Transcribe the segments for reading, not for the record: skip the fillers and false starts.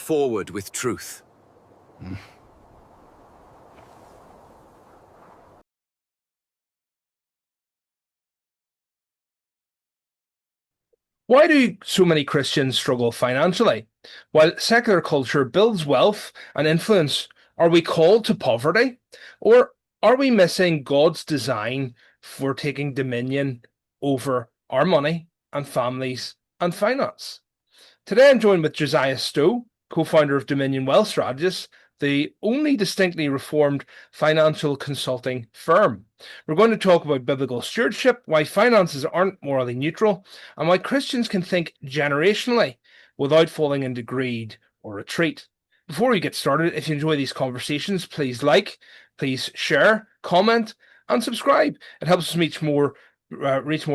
forward with truth. Why do so many Christians struggle financially? While secular culture builds wealth and influence, are we called to poverty? Or are we missing God's design for taking dominion over our money and families and finance? Today I'm joined with Josiah Stowe, co-founder of Dominion Wealth Strategists, the only distinctly reformed financial consulting firm. We're going to talk about biblical stewardship, why finances aren't morally neutral, and why Christians can think generationally without falling into greed or retreat. Before we get started, if you enjoy these conversations, please like, please share, comment, and subscribe. It helps us reach more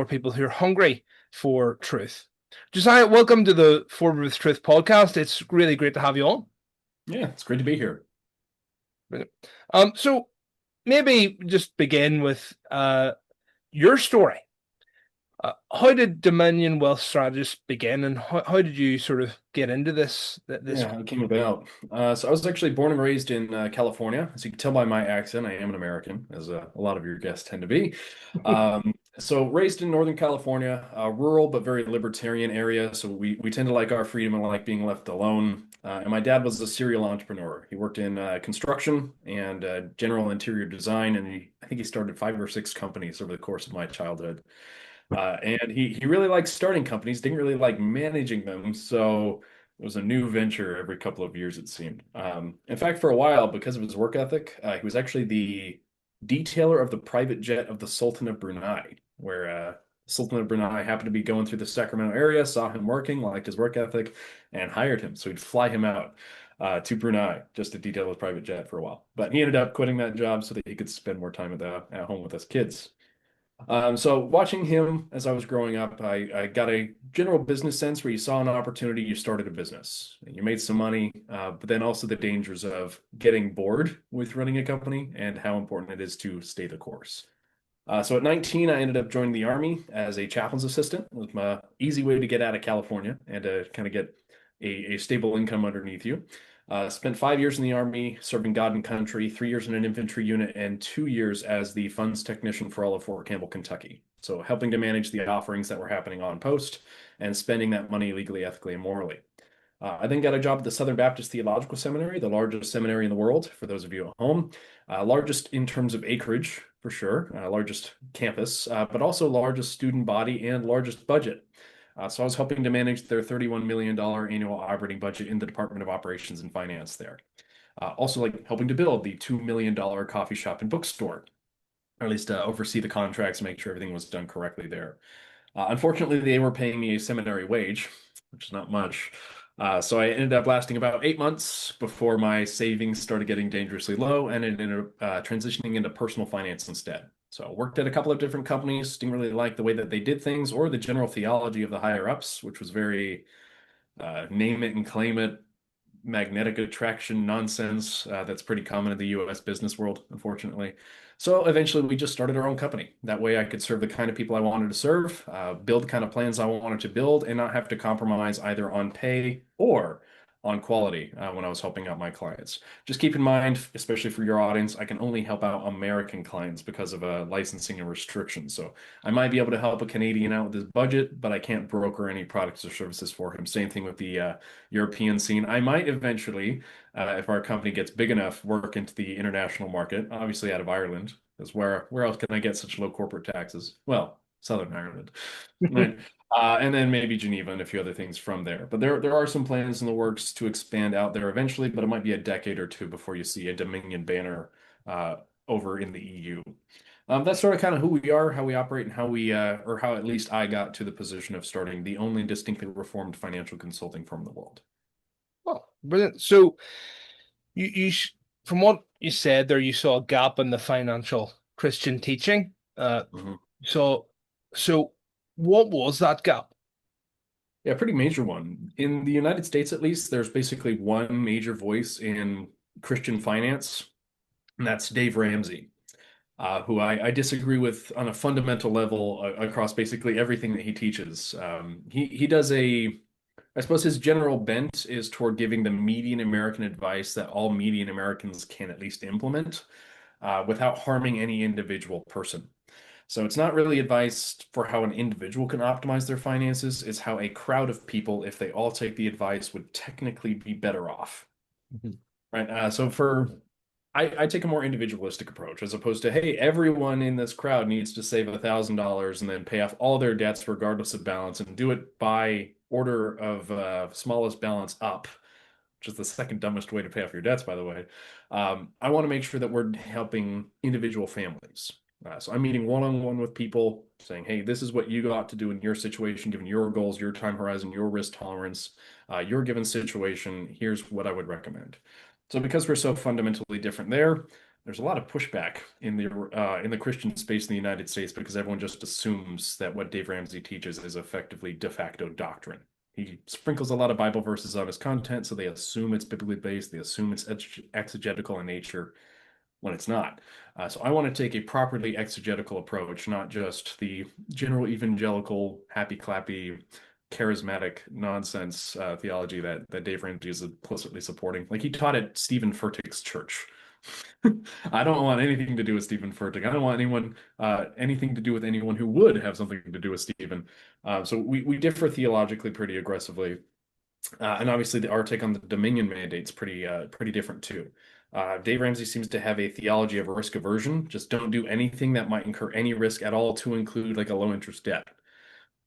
people who are hungry for truth. Josiah, welcome to the Forward with Truth podcast. It's really great to have you on. Yeah, it's great to be here. So maybe just begin with your story. How did Dominion Wealth Strategists begin, and how did you sort of get into this? Yeah, how it came about. So I was actually born and raised in California. As you can tell by my accent, I am an American, as a lot of your guests tend to be. So raised in Northern California, rural but very libertarian area. So we tend to like our freedom and like being left alone. And my dad was a serial entrepreneur. He worked in construction and general interior design, and I think he started 5 or 6 companies over the course of my childhood. And he really liked starting companies, didn't really like managing them. So it was a new venture every couple of years, it seemed. In fact, for a while, because of his work ethic, he was actually the detailer of the private jet of the Sultan of Brunei, where Sultan of Brunei happened to be going through the Sacramento area, saw him working, liked his work ethic, and hired him. So he'd fly him out to Brunei just to detail his private jet for a while. But he ended up quitting that job so that he could spend more time at home with his kids. So watching him as I was growing up, I got a general business sense where you saw an opportunity, you started a business, and you made some money, but then also the dangers of getting bored with running a company and how important it is to stay the course. So at 19, I ended up joining the Army as a chaplain's assistant. It was my easy way to get out of California and to kind of get a stable income underneath you. Spent 5 years in the Army, serving God and country, 3 years in an infantry unit, and 2 years as the funds technician for all of Fort Campbell, Kentucky. So helping to manage the offerings that were happening on post and spending that money legally, ethically, and morally. I then got a job at the Southern Baptist Theological Seminary, the largest seminary in the world, for those of you at home. Largest in terms of acreage, for sure, largest campus, but also largest student body and largest budget. So I was helping to manage their $31 million annual operating budget in the Department of Operations and Finance there. Also, like helping to build the $2 million coffee shop and bookstore, or at least oversee the contracts, make sure everything was done correctly there. Unfortunately, they were paying me a seminary wage, which is not much. So I ended up lasting about 8 months before my savings started getting dangerously low, and it ended up transitioning into personal finance instead. So I worked at a couple of different companies, didn't really like the way that they did things or the general theology of the higher ups, which was very name it and claim it, magnetic attraction nonsense that's pretty common in the US business world, unfortunately. So eventually we just started our own company. That way I could serve the kind of people I wanted to serve, build the kind of plans I wanted to build, and not have to compromise either on pay or on quality when I was helping out my clients. Just keep in mind, especially for your audience, I can only help out American clients because of licensing and restrictions. So I might be able to help a Canadian out with his budget, but I can't broker any products or services for him. Same thing with the European scene. I might eventually, if our company gets big enough, work into the international market, obviously out of Ireland, because where else can I get such low corporate taxes? Well, Southern Ireland. Right. And then maybe Geneva and a few other things from there. But there are some plans in the works to expand out there eventually, but it might be a decade or two before you see a Dominion banner over in the EU. That's sort of kind of who we are, how we operate, and or how at least I got to the position of starting the only distinctly reformed financial consulting firm in the world. Oh, brilliant. So you from what you said there, you saw a gap in the financial Christian teaching. Mhm. So so what was that gap? Yeah, pretty major one. In the United States, at least, there's basically one major voice in Christian finance, and that's Dave Ramsey, who I disagree with on a fundamental level across basically everything that he teaches. He does a I suppose his general bent is toward giving the median American advice that all median Americans can at least implement without harming any individual person. So it's not really advice for how an individual can optimize their finances. It's how a crowd of people, if they all take the advice, would technically be better off. Mhm. Right. I take a more individualistic approach as opposed to, hey, everyone in this crowd needs to save $1,000 and then pay off all their debts regardless of balance and do it by order of smallest balance up, which is the second dumbest way to pay off your debts, by the way. I want to make sure that we're helping individual families. So I'm meeting one-on-one with people saying, hey, this is what you got to do in your situation, given your goals, your time horizon, your risk tolerance, your given situation. Here's what I would recommend. So because we're so fundamentally different there, there's a lot of pushback in the Christian space in the United States because everyone just assumes that what Dave Ramsey teaches is effectively de facto doctrine. He sprinkles a lot of Bible verses on his content, so they assume it's biblically based. They assume it's exegetical in nature when it's not. So I want to take a properly exegetical approach, not just the general evangelical, happy clappy, charismatic nonsense theology that Dave Ramsey is implicitly supporting. Like he taught at Stephen Furtick's church. I don't want anything to do with Stephen Furtick. I don't want anything to do with anyone who would have something to do with Stephen. So we differ theologically pretty aggressively. And obviously, our take on the Dominion mandate's pretty different too. Dave Ramsey seems to have a theology of risk aversion. Just don't do anything that might incur any risk at all, to include like a low interest debt.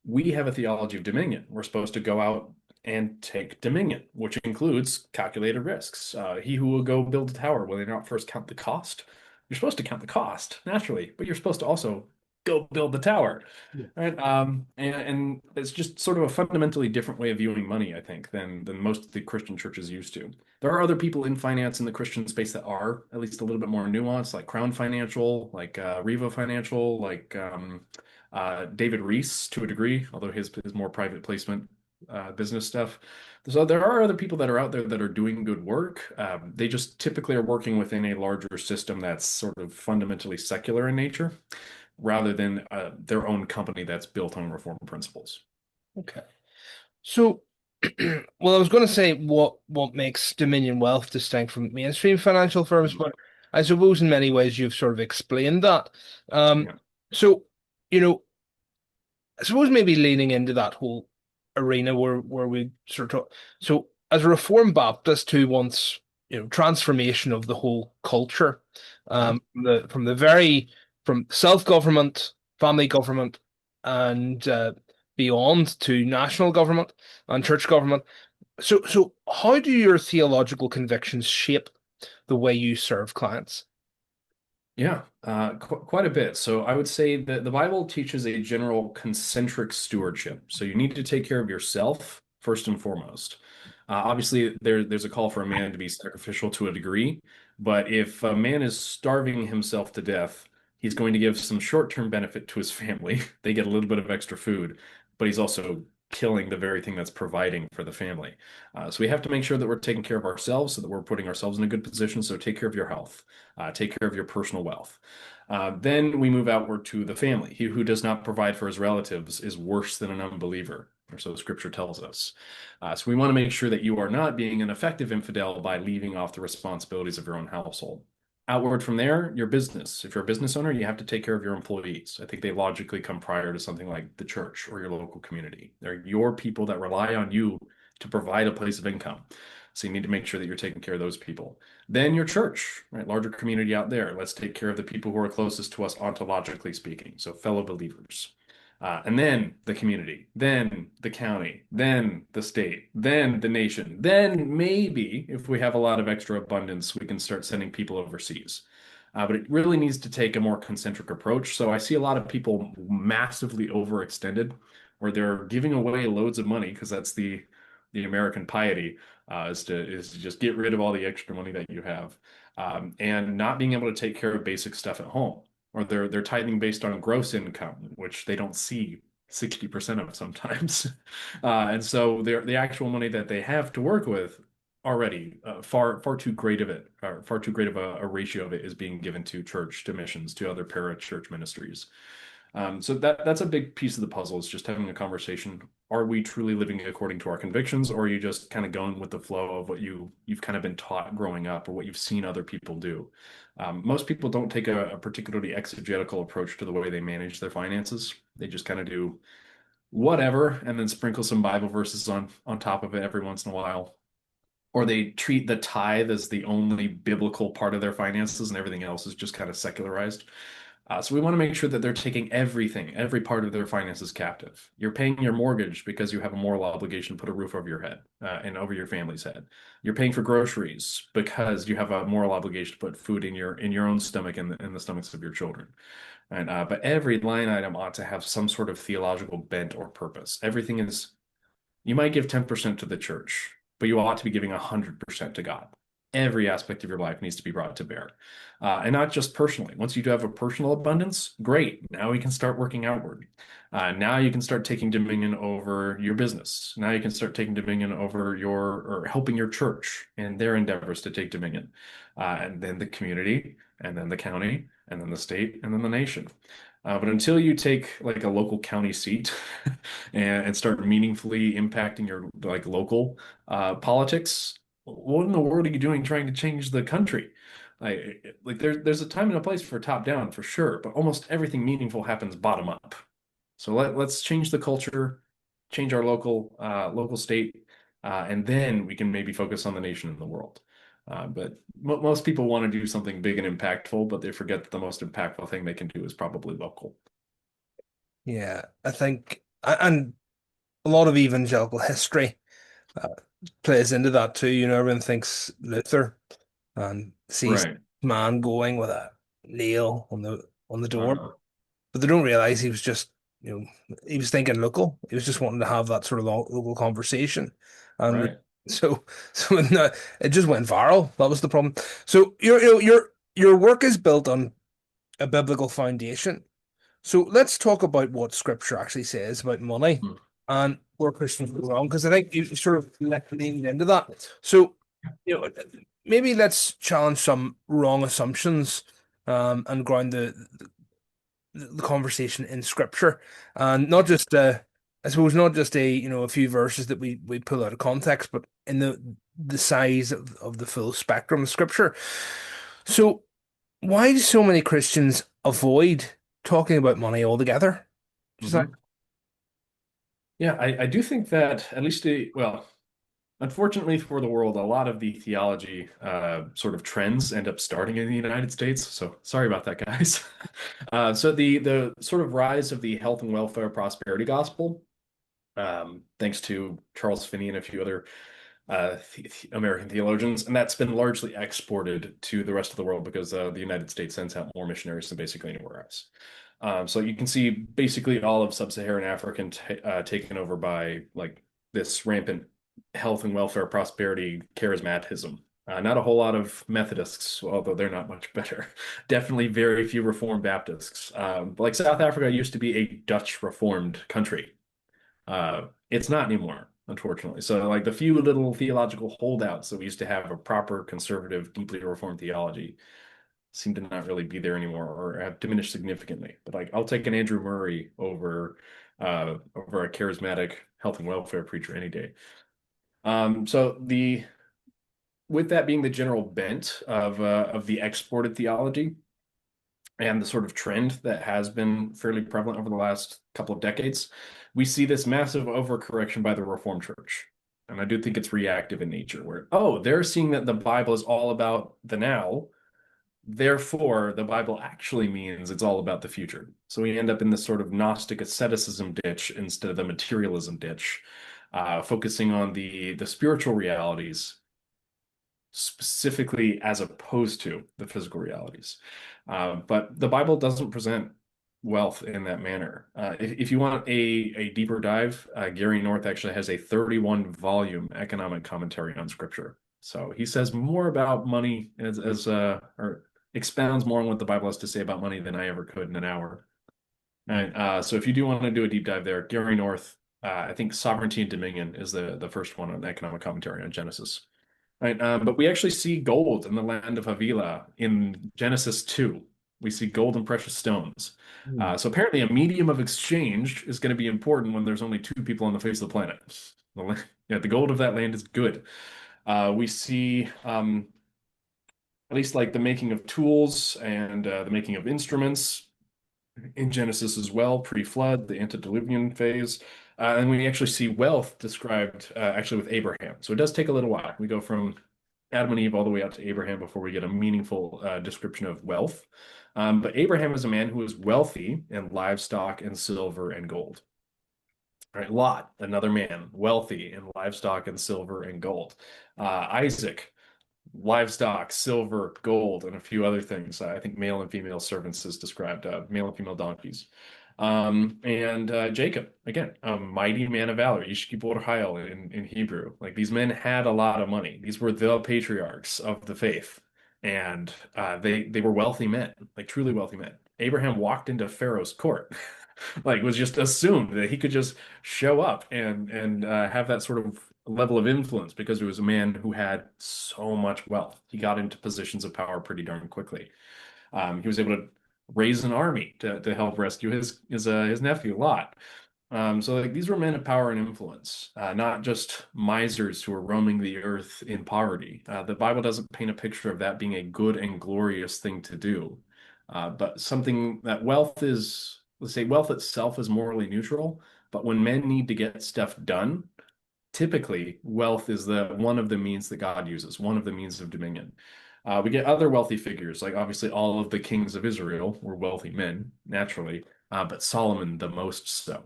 We have a theology of dominion. We're supposed to go out and take dominion, which includes calculated risks. He who will go build a tower, will they not first count the cost? You're supposed to count the cost naturally, but you're supposed to also go build the tower. Yeah. Right. And it's just sort of a fundamentally different way of viewing money, I think, than most of the Christian churches used to. There are other people in finance in the Christian space that are at least a little bit more nuanced, like Crown Financial, like Revo Financial, like David Reese to a degree, although his more private placement business stuff. So there are other people that are out there that are doing good work. They just typically are working within a larger system that's sort of fundamentally secular in nature, rather than their own company that's built on reform principles. Okay. So, well, I was going to say what makes Dominion Wealth distinct from mainstream financial firms, but I suppose in many ways you've sort of explained that. Um, Yeah. so, you know, I suppose maybe leaning into that whole arena where we sort of so as a Reformed Baptist who wants transformation of the whole culture, Yeah. from the very from self-government, family government, and beyond to national government and church government. So how do your theological convictions shape the way you serve clients? Yeah, quite a bit. So I would say that the Bible teaches a general concentric stewardship. So you need to take care of yourself first and foremost. Obviously, there's a call for a man to be sacrificial to a degree, but if a man is starving himself to death, he's going to give some short-term benefit to his family. They get a little bit of extra food, but he's also killing the very thing that's providing for the family. So we have to make sure that we're taking care of ourselves so that we're putting ourselves in a good position. So take care of your health. Take care of your personal wealth. Then we move outward to the family. He who does not provide for his relatives is worse than an unbeliever, or so Scripture tells us. So we want to make sure that you are not being an effective infidel by leaving off the responsibilities of your own household. Outward from there, your business. If you're a business owner, you have to take care of your employees. I think they logically come prior to something like the church or your local community. They're your people that rely on you to provide a place of income. So you need to make sure that you're taking care of those people. Then your church, right? Larger community out there. Let's take care of the people who are closest to us ontologically speaking. So fellow believers. And then the community, then the county, then the state, then the nation. Then maybe if we have a lot of extra abundance, we can start sending people overseas. But it really needs to take a more concentric approach. So I see a lot of people massively overextended, where they're giving away loads of money because that's the American piety, is to just get rid of all the extra money that you have, and not being able to take care of basic stuff at home, or they're tithing based on gross income, which they don't see 60% of sometimes. And so the actual money that they have to work with already, far too great of it, or far too great of a ratio of it is being given to church, to missions, to other para church ministries. So that's a big piece of the puzzle, is just having a conversation are we truly living according to our convictions, or are you just kind of going with the flow of what you've kind of been taught growing up or what you've seen other people do? Most people don't take a particularly exegetical approach to the way they manage their finances. They just kind of do whatever and then sprinkle some Bible verses on top of it every once in a while. Or they treat the tithe as the only biblical part of their finances and everything else is just kind of secularized. So we want to make sure that they're taking everything, every part of their finances captive. You're paying your mortgage because you have a moral obligation to put a roof over your head and over your family's head. You're paying for groceries because you have a moral obligation to put food in your own stomach and in the stomachs of your children. And but every line item ought to have some sort of theological bent or purpose. Everything is, you might give 10% to the church, but you ought to be giving 100% to God. Every aspect of your life needs to be brought to bear. And not just personally. Once you do have a personal abundance, great. Now we can start working outward. Now you can start taking dominion over your business. Now you can start taking dominion over or helping your church in their endeavors to take dominion. And then the community, and then the county, and then the state, and then the nation. But until you take like a local county seat and start meaningfully impacting your like local politics, what in the world are you doing trying to change the country? Like there's a time and a place for top down for sure, but almost everything meaningful happens bottom up. So let's change the culture, change our local state, and then we can maybe focus on the nation and the world. But most people want to do something big and impactful, but they forget that the most impactful thing they can do is probably local. Yeah, I think, and a lot of evangelical history uh, plays into that too. Everyone thinks Luther and sees Right. man going with a nail on the door, Uh-huh. but they don't realize he was just, he was thinking local. He was just wanting to have that sort of local conversation, and Right. so it just went viral. That was the problem. So your work is built on a biblical foundation. So let's talk about what Scripture actually says about money Mm. and where Christians go wrong, because I think you sort of leaned into that. So, you know, maybe let's challenge some wrong assumptions and ground the conversation in Scripture, and not just I suppose not just a few verses that we pull out of context, but in the size of the full spectrum of Scripture. So, why do so many Christians avoid talking about money altogether? Just like, Mhm. Yeah, I do think that at least well, unfortunately for the world, a lot of the theology sort of trends end up starting in the United States. So sorry about that, guys. So the sort of rise of the health and welfare prosperity gospel, thanks to Charles Finney and a few other American theologians, and that's been largely exported to the rest of the world because the United States sends out more missionaries than basically anywhere else. So you can see basically all of sub-Saharan Africa taken over by like this rampant health and welfare prosperity charismatism. Not a whole lot of Methodists, although they're not much better. Definitely very few Reformed Baptists. Like South Africa used to be a Dutch Reformed country. It's not anymore, unfortunately. So, like the few little theological holdouts that we used to have a proper conservative, deeply reformed theology seem to not really be there anymore or have diminished significantly. But like, I'll take an Andrew Murray over a charismatic health and welfare preacher any day. So the with that being the general bent of the exported theology and the sort of trend that has been fairly prevalent over the last couple of decades, we see this massive overcorrection by the Reformed Church. And I do think it's reactive in nature, where, oh, they're seeing that the Bible is all about the now. Therefore, the Bible actually means it's all about the future. So we end up in this sort of Gnostic asceticism ditch instead of the materialism ditch, focusing on the spiritual realities specifically as opposed to the physical realities. But the Bible doesn't present wealth in that manner. If you want a deeper dive, Gary North actually has a 31 volume economic commentary on Scripture. So he says more about money or expounds more on what the Bible has to say about money than I ever could in an hour. And so if you do want to do a deep dive there, Gary North, I think Sovereignty and Dominion is the first one on economic commentary on Genesis. Right, but we actually see gold in the land of Havilah in Genesis 2. We see gold and precious stones. Hmm. So apparently, a medium of exchange is going to be important when there's only two people on the face of the planet. Yeah, the gold of that land is good. We see at least like the making of tools and the making of instruments in Genesis as well, pre-flood, the antediluvian phase. And we actually see wealth described actually with Abraham. So it does take a little while. We go from Adam and Eve all the way out to Abraham before we get a meaningful description of wealth. But Abraham is a man who was wealthy in livestock and silver and gold. All right, Lot, another man, wealthy in livestock and silver and gold. Isaac, livestock, silver, gold, and a few other things. I think male and female servants is described, male and female donkeys. And Jacob, again, a mighty man of valor, Ishki in Hebrew. Like these men had a lot of money. These were the patriarchs of the faith. And they were wealthy men, like truly wealthy men. Abraham walked into Pharaoh's court, like was just assumed that he could just show up and have that sort of level of influence because he was a man who had so much wealth. He got into positions of power pretty darn quickly. He was able to raise an army to help rescue his nephew Lot. So like these were men of power and influence, not just misers who were roaming the earth in poverty. The Bible doesn't paint a picture of that being a good and glorious thing to do, but something that wealth is, let's say, wealth itself is morally neutral. But when men need to get stuff done, typically wealth is the one of the means that God uses, one of the means of dominion. We get other wealthy figures, like obviously all of the kings of Israel were wealthy men, naturally, but Solomon the most so.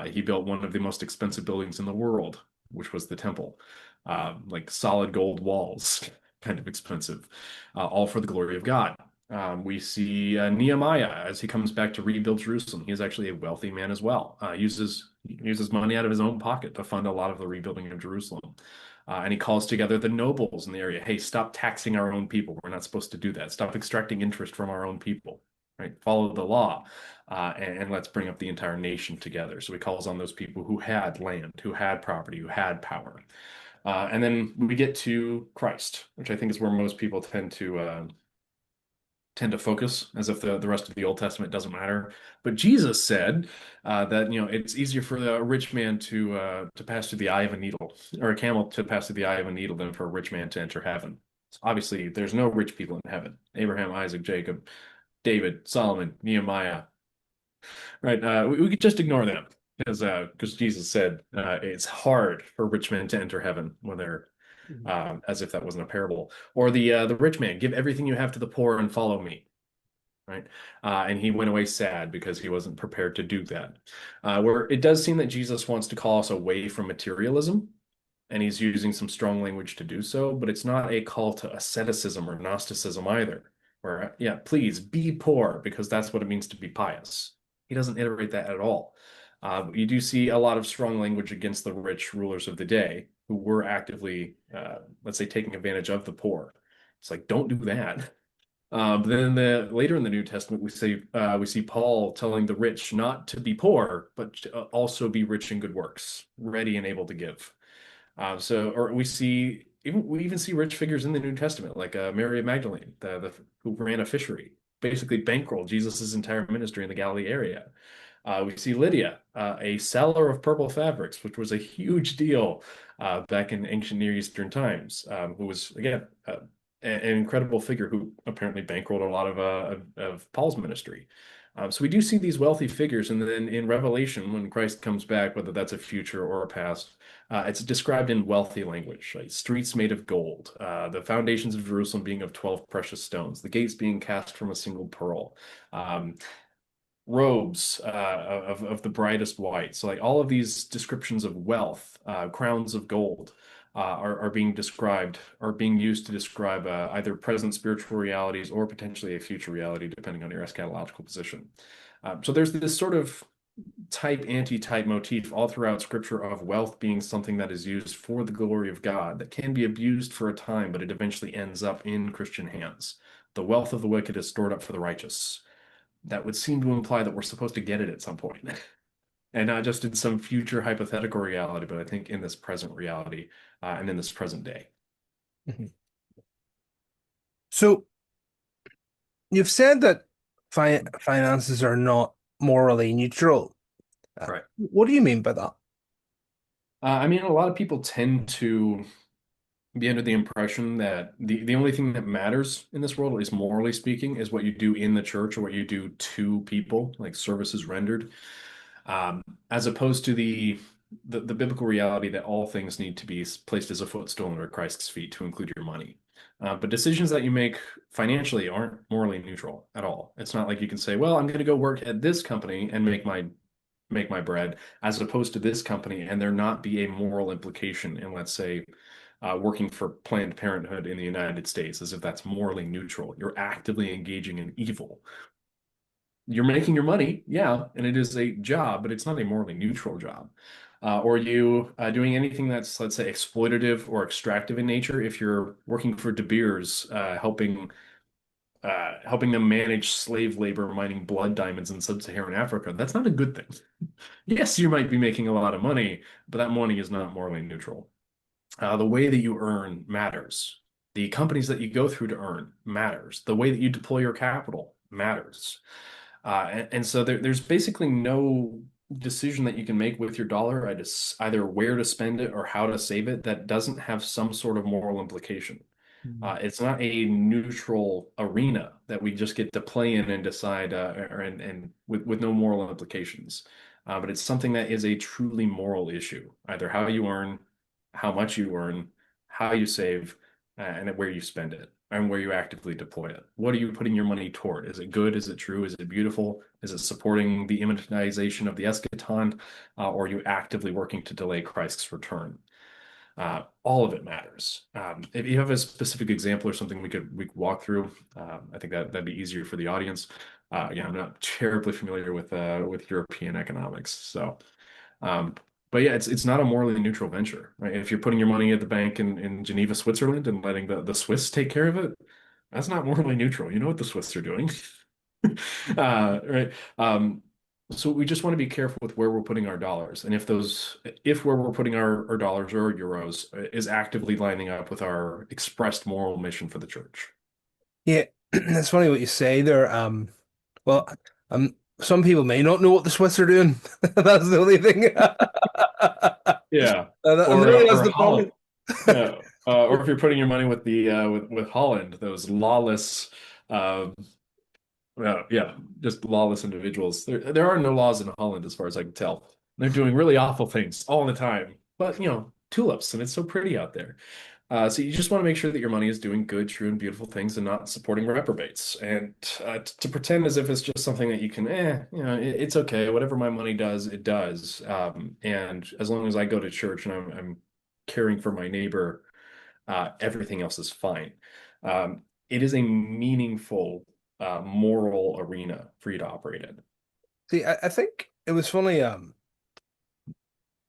He built one of the most expensive buildings in the world, which was the temple, like solid gold walls, kind of expensive, all for the glory of God. We see Nehemiah as he comes back to rebuild Jerusalem. He's actually a wealthy man as well. Uses money out of his own pocket to fund a lot of the rebuilding of Jerusalem. And he calls together the nobles in the area. Hey, stop taxing our own people. We're not supposed to do that. Stop extracting interest from our own people. Right? Follow the law, and let's bring up the entire nation together. So he calls on those people who had land, who had property, who had power. And then we get to Christ, which I think is where most people tend to focus, as if the rest of the Old Testament doesn't matter. But Jesus said that it's easier for a rich man to pass through the eye of a needle, or a camel to pass through the eye of a needle, than for a rich man to enter heaven. So obviously, there's no rich people in heaven. Abraham, Isaac, Jacob, David, Solomon, Nehemiah, right? We could just ignore them because Jesus said it's hard for rich men to enter heaven when they're as if that wasn't a parable. Or the rich man, give everything you have to the poor and follow me, right? And he went away sad because he wasn't prepared to do that. Where it does seem that Jesus wants to call us away from materialism, and he's using some strong language to do so, but it's not a call to asceticism or Gnosticism either. Where, yeah, please be poor because that's what it means to be pious. He doesn't iterate that at all. You do see a lot of strong language against the rich rulers of the day who were actively, let's say, taking advantage of the poor. It's like, don't do that. But then later in the New Testament, we see Paul telling the rich not to be poor, but to also be rich in good works, ready and able to give. Or we even see rich figures in the New Testament, like Mary of Magdalene, who ran a fishery, basically bankrolled Jesus's entire ministry in the Galilee area. We see Lydia, a seller of purple fabrics, which was a huge deal back in ancient Near Eastern times, who was, again, an incredible figure who apparently bankrolled a lot of Paul's ministry. So we do see these wealthy figures, and then in Revelation, when Christ comes back, whether that's a future or a past, it's described in wealthy language, like streets made of gold, the foundations of Jerusalem being of 12 precious stones, the gates being cast from a single pearl. Robes of the brightest white. So like all of these descriptions of wealth, crowns of gold, are being described, are being used to describe either present spiritual realities or potentially a future reality, depending on your eschatological position. So there's this sort of type anti-type motif all throughout Scripture of wealth being something that is used for the glory of God, that can be abused for a time, but it eventually ends up in Christian hands. The wealth of the wicked is stored up for the righteous. That would seem to imply that we're supposed to get it at some point. And not just in some future hypothetical reality, but I think in this present reality and in this present day. Mhm. So you've said that finances are not morally neutral. Right. What do you mean by that? I mean, a lot of people tend to be under the impression that the only thing that matters in this world, at least morally speaking, is what you do in the church or what you do to people, like services rendered, as opposed to the biblical reality that all things need to be placed as a footstool under Christ's feet, to include your money. But decisions that you make financially aren't morally neutral at all. It's not like you can say, "Well, I'm going to go work at this company and make my bread," as opposed to this company, and there not be a moral implication in, let's say, working for Planned Parenthood in the United States, as if that's morally neutral. You're actively engaging in evil. You're making your money, yeah, and it is a job, but it's not a morally neutral job. Or you doing anything that's, let's say, exploitative or extractive in nature. If you're working for De Beers, helping them manage slave labor, mining blood diamonds in sub-Saharan Africa, that's not a good thing. Yes, you might be making a lot of money, but that money is not morally neutral. The way that you earn matters. The companies that you go through to earn matters. The way that you deploy your capital matters. And so there's basically no decision that you can make with your dollar, either where to spend it or how to save it, that doesn't have some sort of moral implication. It's not a neutral arena that we just get to play in and decide, and with no moral implications. But it's something that is a truly moral issue, either how you earn, how much you earn, how you save, and where you spend it, and where you actively deploy it. What are you putting your money toward? Is it good? Is it true? Is it beautiful? Is it supporting the imminentization of the eschaton, or are you actively working to delay Christ's return? All of it matters. If you have a specific example or something we could walk through, I think that'd be easier for the audience. Yeah, I'm not terribly familiar with European economics, so um, but yeah, it's not a morally neutral venture, right? If you're putting your money at the bank in Geneva, Switzerland, and letting the Swiss take care of it, that's not morally neutral. You know what the Swiss are doing, right? So we just want to be careful with where we're putting our dollars, and if where we're putting our dollars or euros is actively lining up with our expressed moral mission for the church. Yeah, it's funny what you say there. Well, some people may not know what the Swiss are doing. That's the only thing. Yeah, And or maybe that's or the Holland. problem. Yeah, or if you're putting your money with the with Holland, those lawless, uh, yeah, just lawless individuals. There are no laws in Holland, as far as I can tell. They're doing really awful things all the time. But tulips, and it's so pretty out there. So you just want to make sure that your money is doing good, true, and beautiful things, and not supporting reprobates. And to pretend as if it's just something that you can, it's okay. Whatever my money does, it does. And as long as I go to church and I'm caring for my neighbor, everything else is fine. It is a meaningful moral arena for you to operate in. See, I think it was funny.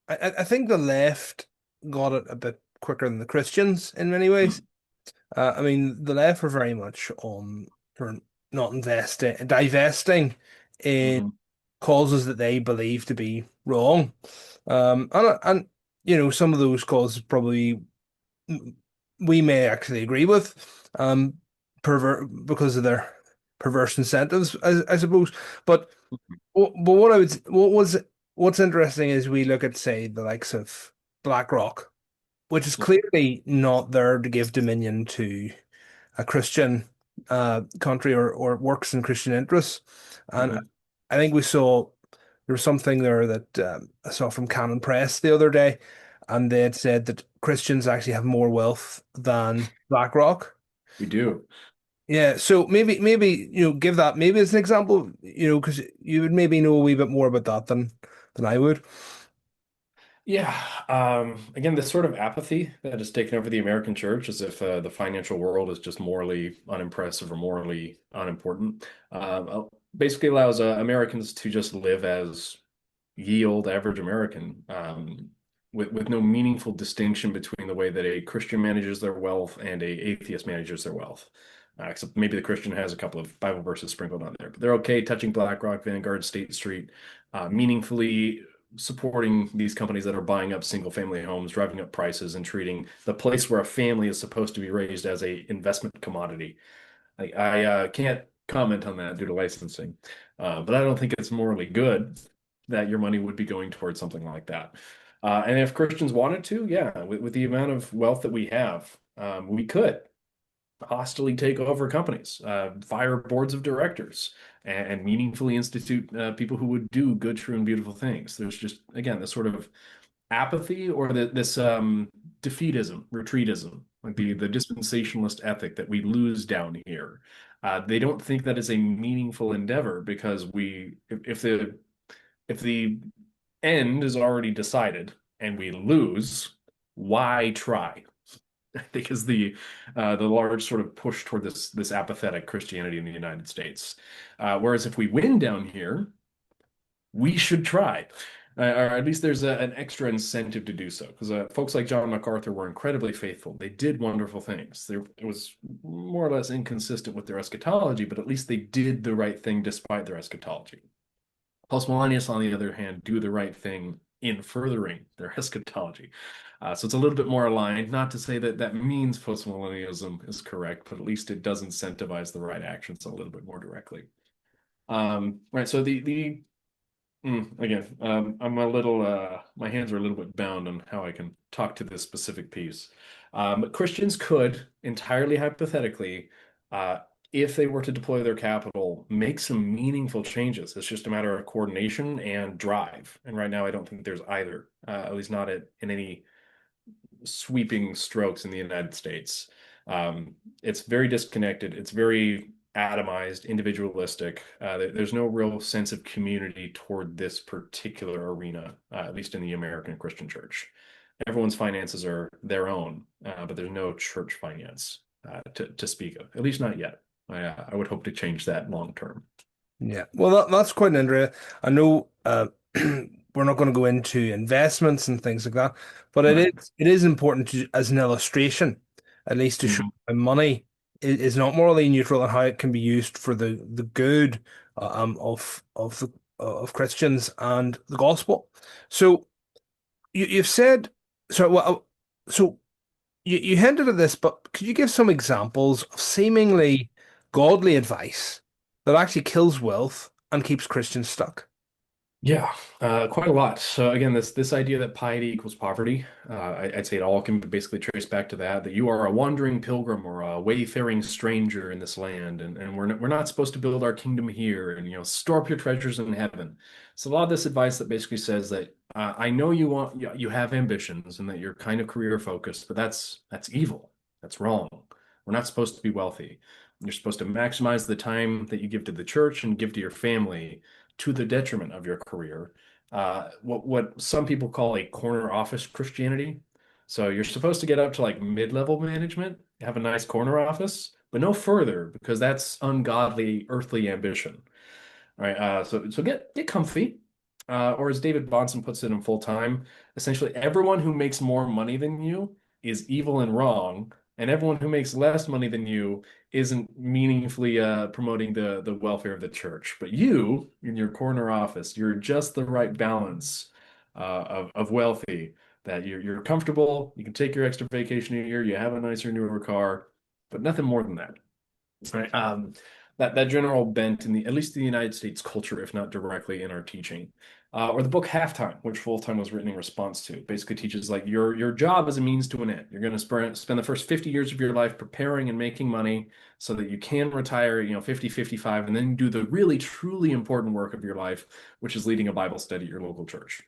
I think the left got it a bit quicker than the Christians in many ways. I mean, the left were very much on for not divesting in Mm-hmm. causes that they believe to be wrong. And some of those causes probably we may actually agree with, because of their perverse incentives, I suppose. But what's interesting is we look at, say, the likes of BlackRock, which is clearly not there to give dominion to a Christian country, or works in Christian interests. And Mm-hmm. I think there was something there that I saw from Canon Press the other day, and they had said that Christians actually have more wealth than BlackRock. We do. Yeah, so maybe give that maybe as an example, because you would maybe know a wee bit more about that than I would. Yeah. Again, this sort of apathy that has taken over the American church, as if the financial world is just morally unimpressive or morally unimportant, basically allows Americans to just live as ye old average American, with no meaningful distinction between the way that a Christian manages their wealth and a atheist manages their wealth. Except maybe the Christian has a couple of Bible verses sprinkled on there, but they're okay touching BlackRock, Vanguard, State Street, meaningfully supporting these companies that are buying up single family homes, driving up prices, and treating the place where a family is supposed to be raised as a investment commodity. Like I can't comment on that due to licensing. But I don't think it's morally good that your money would be going towards something like that. And if Christians wanted to, yeah, with the amount of wealth that we have, we could hostily take over companies, fire boards of directors, and meaningfully institute people who would do good, true, and beautiful things. There's just, again, this sort of apathy or this defeatism, retreatism, like the dispensationalist ethic that we lose down here. They don't think that is a meaningful endeavor because if the end is already decided and we lose, why try? I think is the large sort of push toward this apathetic Christianity in the United States. Whereas if we win down here, we should try. Or at least there's an extra incentive to do so because folks like John MacArthur were incredibly faithful. They did wonderful things. It was more or less inconsistent with their eschatology, but at least they did the right thing despite their eschatology. Postmillennialists, on the other hand, do the right thing in furthering their eschatology. So it's a little bit more aligned. Not to say that that means postmillennialism is correct, but at least it does incentivize the right actions a little bit more directly. Right. So again, I'm a little, my hands are a little bit bound on how I can talk to this specific piece. But Christians could entirely hypothetically, if they were to deploy their capital, make some meaningful changes. It's just a matter of coordination and drive. And right now, I don't think there's either, at least not in any sweeping strokes in the United States. It's very disconnected. It's very atomized, individualistic. There's no real sense of community toward this particular arena, at least in the American Christian church. Everyone's finances are their own, but there's no church finance to speak of, at least not yet. I would hope to change that long term. Yeah, well, that's quite an interesting. I know we're not going to go into investments and things like that, but Right. it is important to, as an illustration, at least to show Mhm. how money is not morally neutral and how it can be used for the good of Christians and the gospel. So you've said so. Well, so you hinted at this, but could you give some examples of seemingly godly advice that actually kills wealth and keeps Christians stuck? Yeah, quite a lot. So again, this idea that piety equals poverty, I'd say it all can be basically traced back to that you are a wandering pilgrim or a wayfaring stranger in this land, and we're not supposed to build our kingdom here, and store up your treasures in heaven. So a lot of this advice that basically says that I know you have ambitions and that you're kind of career focused, but that's evil. That's wrong. We're not supposed to be wealthy. You're supposed to maximize the time that you give to the church and give to your family to the detriment of your career. What some people call a corner office Christianity. So you're supposed to get up to like mid-level management, have a nice corner office, but no further because that's ungodly earthly ambition. All right. So get comfy. Or as David Bahnsen puts it in full time, essentially everyone who makes more money than you is evil and wrong, and everyone who makes less money than you isn't meaningfully promoting the welfare of the church. But you, in your corner office, you're just the right balance of wealthy that you're comfortable, you can take your extra vacation a year, you have a nicer, newer car, but nothing more than that. Right. That general bent in the at least the United States culture, if not directly in our teaching, or the book Halftime, which Full Time was written in response to, basically teaches like your job is a means to an end. You're going to spend the first 50 years of your life preparing and making money so that you can retire, 50, 55, and then do the really truly important work of your life, which is leading a Bible study at your local church.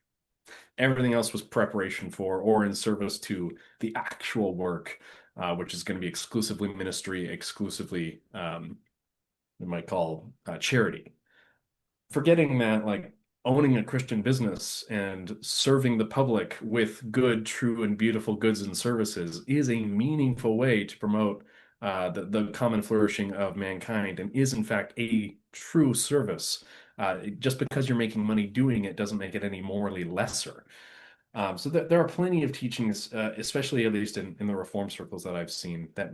Everything else was preparation for or in service to the actual work, which is going to be exclusively ministry, exclusively we might call charity. Forgetting that, like owning a Christian business and serving the public with good, true, and beautiful goods and services is a meaningful way to promote the common flourishing of mankind and is, in fact, a true service. Just because you're making money doing it doesn't make it any morally lesser. So there are plenty of teachings, especially at least in the reform circles that I've seen, that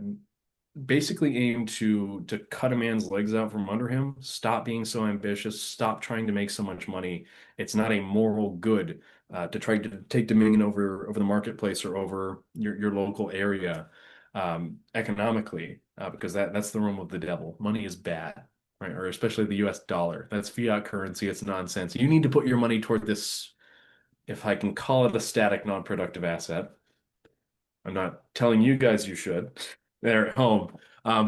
basically aim to cut a man's legs out from under him, stop being so ambitious, stop trying to make so much money. It's not a moral good to try to take dominion over the marketplace or over your local area economically, because that's the realm of the devil. Money is bad. right? Or especially the US dollar. That's fiat currency. It's nonsense. You need to put your money toward this, if I can call it a static, non-productive asset. I'm not telling you guys you should. They're at home.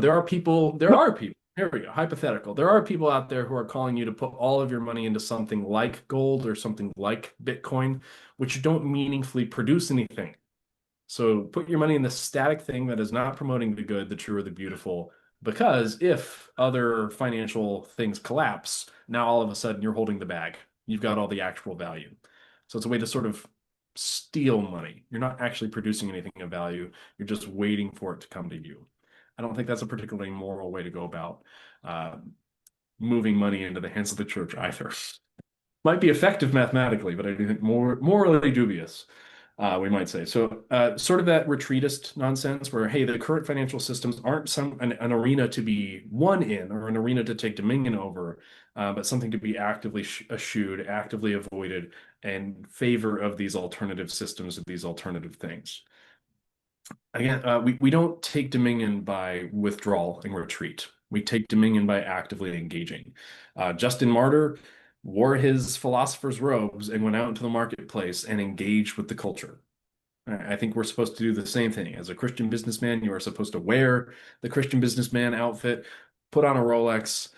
There are people, here we go, hypothetical. There are people out there who are calling you to put all of your money into something like gold or something like Bitcoin, which don't meaningfully produce anything. So put your money in the static thing that is not promoting the good, the true, or the beautiful. Because if other financial things collapse, now all of a sudden you're holding the bag. You've got all the actual value. So it's a way to sort of steal money. You're not actually producing anything of value. You're just waiting for it to come to you. I don't think that's a particularly moral way to go about uh, moving money into the hands of the church either. Might be effective mathematically, but I do think more morally dubious, we might say. So, sort of that retreatist nonsense where, hey, the current financial systems aren't an arena to be won in or an arena to take dominion over, but something to be actively eschewed, actively avoided in favor of these alternative systems, of these alternative things. Again, we don't take dominion by withdrawal and retreat. We take dominion by actively engaging. Justin Martyr wore his philosopher's robes and went out into the marketplace and engaged with the culture. I think we're supposed to do the same thing. As a Christian businessman, you are supposed to wear the Christian businessman outfit, put on a Rolex,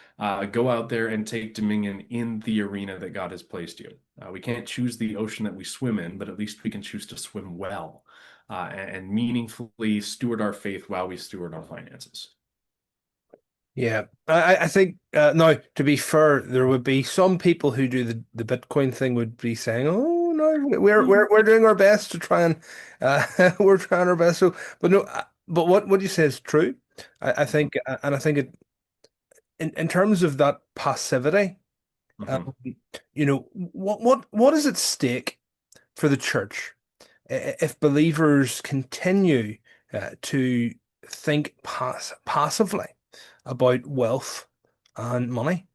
go out there and take dominion in the arena that God has placed you. We can't choose the ocean that we swim in, but at least we can choose to swim well and meaningfully steward our faith while we steward our finances. Yeah, I think now to be fair, there would be some people who do the Bitcoin thing would be saying, "Oh no, we're doing our best to try and we're trying our best." So, but no, but what you say is true. I think, and I think it in terms of that passivity, Mhm. um, what is at stake for the church if believers continue to think passively about wealth and money.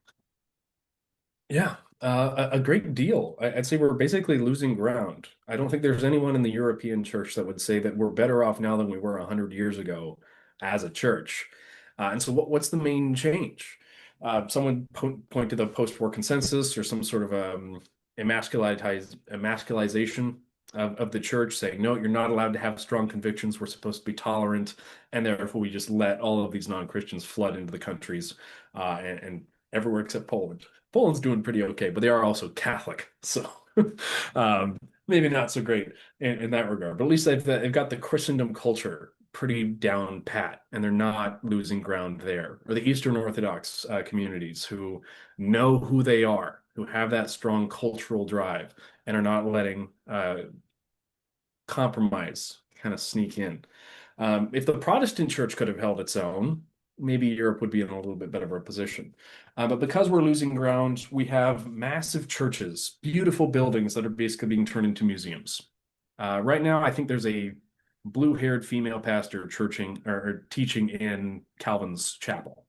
Yeah, a great deal. I'd say we're basically losing ground. I don't think there's anyone in the European church that would say that we're better off now than we were 100 years ago as a church. And so, what's the main change? Someone point to the post-war consensus or some sort of emasculization of the church, saying, no, you're not allowed to have strong convictions. We're supposed to be tolerant, and therefore we just let all of these non-Christians flood into the countries and everywhere except Poland. Poland's doing pretty okay, but they are also Catholic, so um, maybe not so great in that regard. But at least they've got the Christendom culture pretty down pat, and they're not losing ground there. Or the Eastern Orthodox communities who know who they are, who have that strong cultural drive, and are not letting compromise kind of sneak in. If the Protestant church could have held its own, maybe Europe would be in a little bit better of a position. But because we're losing ground, we have massive churches, beautiful buildings that are basically being turned into museums. Right now, I think there's a blue-haired female pastor churching or teaching in Calvin's chapel.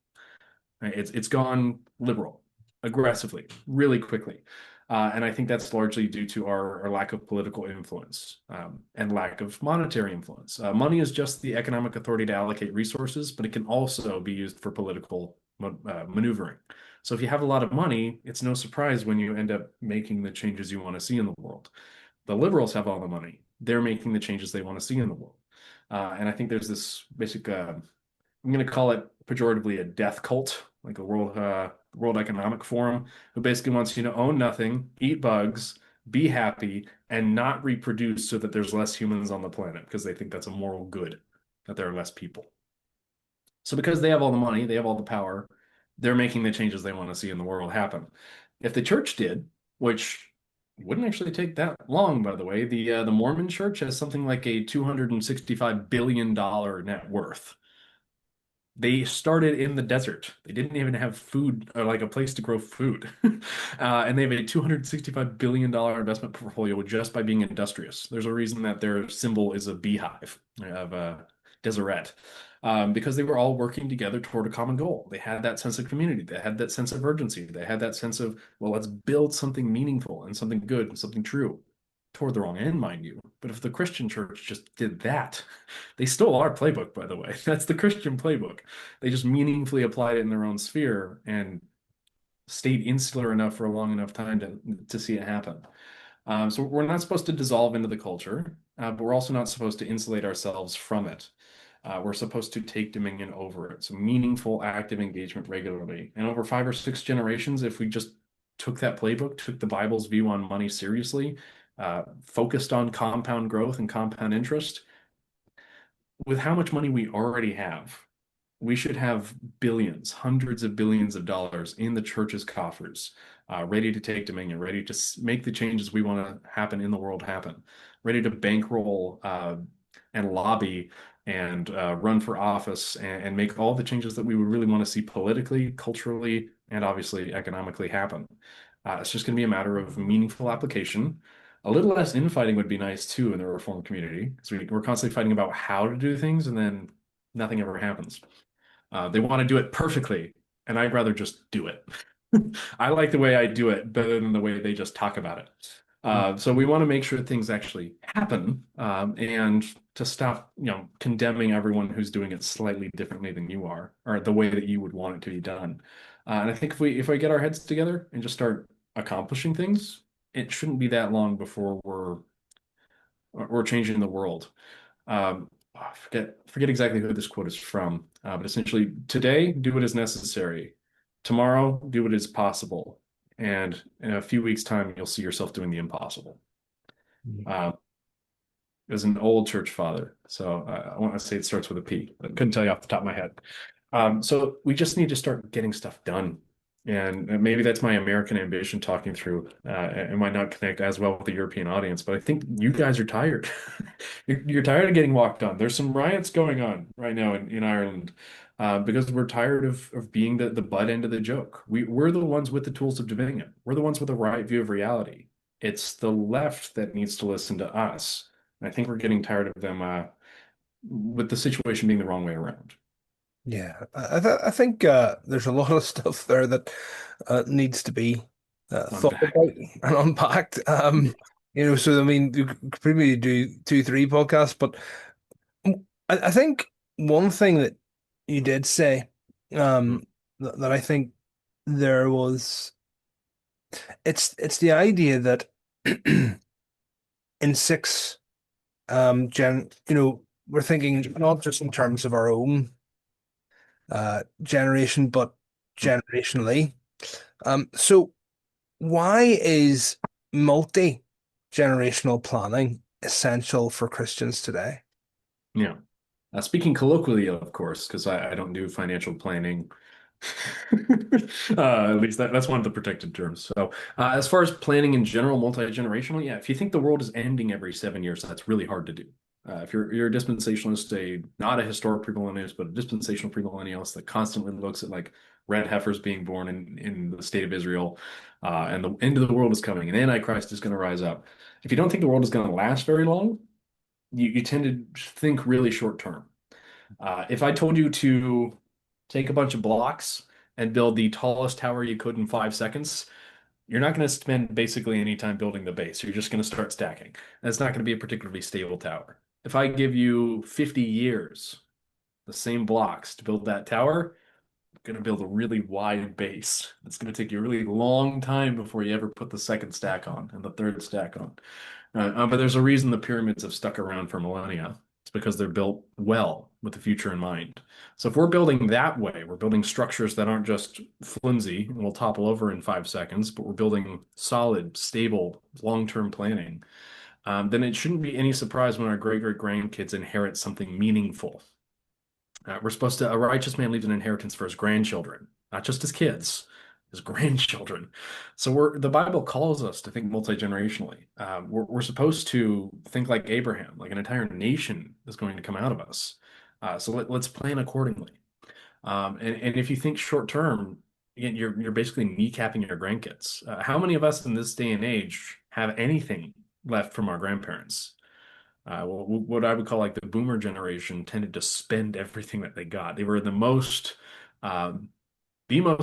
Right? It's gone liberal aggressively, really quickly. And I think that's largely due to our lack of political influence and lack of monetary influence. Money is just the economic authority to allocate resources, but it can also be used for political maneuvering. So if you have a lot of money, it's no surprise when you end up making the changes you want to see in the world. The liberals have all the money. They're making the changes they want to see in the world. And I think there's this basic I'm going to call it pejoratively a death cult, like a World Economic Forum, who basically wants you to own nothing, eat bugs, be happy, and not reproduce so that there's less humans on the planet because they think that's a moral good, that there are less people. So because they have all the money, they have all the power, they're making the changes they want to see in the world happen. If the church did, which wouldn't actually take that long, by the way, the Mormon church has something like a $265 billion net worth. They started in the desert. They didn't even have food or like a place to grow food. And they have a $265 billion investment portfolio just by being industrious. There's a reason that their symbol is a beehive of a Deseret, because they were all working together toward a common goal. They had that sense of community. They had that sense of urgency. They had that sense of, well, let's build something meaningful and something good and something true toward the wrong end, mind you. But if the Christian church just did that, they stole our playbook, by the way. That's the Christian playbook. They just meaningfully applied it in their own sphere and stayed insular enough for a long enough time to see it happen. So we're not supposed to dissolve into the culture, but we're also not supposed to insulate ourselves from it. We're supposed to take dominion over it. So meaningful, active engagement regularly. And over 5 or 6 generations, if we just took that playbook, took the Bible's view on money seriously, focused on compound growth and compound interest, with how much money we already have, we should have billions, hundreds of billions of dollars in the church's coffers, ready to take dominion, ready to make the changes we want to happen in the world happen, ready to bankroll and lobby and run for office and make all the changes that we would really want to see politically, culturally, and obviously economically happen. It's just going to be a matter of meaningful application. A little less infighting would be nice too in the Reformed community, because we're constantly fighting about how to do things and then nothing ever happens. They want to do it perfectly, and I'd rather just do it. I like the way I do it better than the way they just talk about it. So we want to make sure things actually happen, and to stop, condemning everyone who's doing it slightly differently than you are, or the way that you would want it to be done. And I think if we get our heads together and just start accomplishing things, it shouldn't be that long before we're changing the world. Forget exactly who this quote is from, but essentially, today, do what is necessary. Tomorrow, do what is possible. And in a few weeks' time, you'll see yourself doing the impossible. It was an old church father, so I want to say it starts with a P. I couldn't tell you off the top of my head. So we just need to start getting stuff done. And maybe that's my American ambition talking through. It might not connect as well with the European audience, but I think you guys are tired. You're tired of getting walked on. There's some riots going on right now in Ireland because we're tired of being the butt end of the joke. We're the ones with the tools of dominion. We're the ones with the right view of reality. It's the left that needs to listen to us. And I think we're getting tired of them with the situation being the wrong way around. Yeah, I think there's a lot of stuff there that needs to be thought Unpack. about and unpacked. So I mean, you could probably do two, three podcasts, but I think one thing that you did say, Mm. that I think there was, it's the idea that in six, we're thinking not just in terms of our own generation, but generationally. So why is multi-generational planning essential for Christians today? Yeah. Speaking colloquially, of course, because I don't do financial planning. At least that's one of the protected terms. So, as far as planning in general, multi-generational, yeah, if you think the world is ending every 7 years, that's really hard to do. If you're a dispensationalist, not a historic premillennialist, but a dispensational premillennialist that constantly looks at like red heifers being born in the state of Israel, and the end of the world is coming, and Antichrist is going to rise up. If you don't think the world is going to last very long, you tend to think really short term. If I told you to take a bunch of blocks and build the tallest tower you could in 5 seconds, you're not going to spend basically any time building the base. You're just going to start stacking. That's not going to be a particularly stable tower. If I give you 50 years, the same blocks to build that tower, you're going to build a really wide base. It's going to take you a really long time before you ever put the second stack on and the third stack on. But there's a reason the pyramids have stuck around for millennia. It's because they're built well with the future in mind. So if we're building that way, we're building structures that aren't just flimsy and will topple over in 5 seconds, but we're building solid, stable, long-term planning. Then it shouldn't be any surprise when our great-great grandkids inherit something meaningful. A righteous man leaves an inheritance for his grandchildren, not just his kids, his grandchildren. So the Bible calls us to think multi-generationally. We're supposed to think like Abraham, like an entire nation is going to come out of us. So let's plan accordingly. And if you think short term, again, you're basically kneecapping your grandkids. How many of us in this day and age have anything left from our grandparents? What I would call like the boomer generation tended to spend everything that they got. They were the most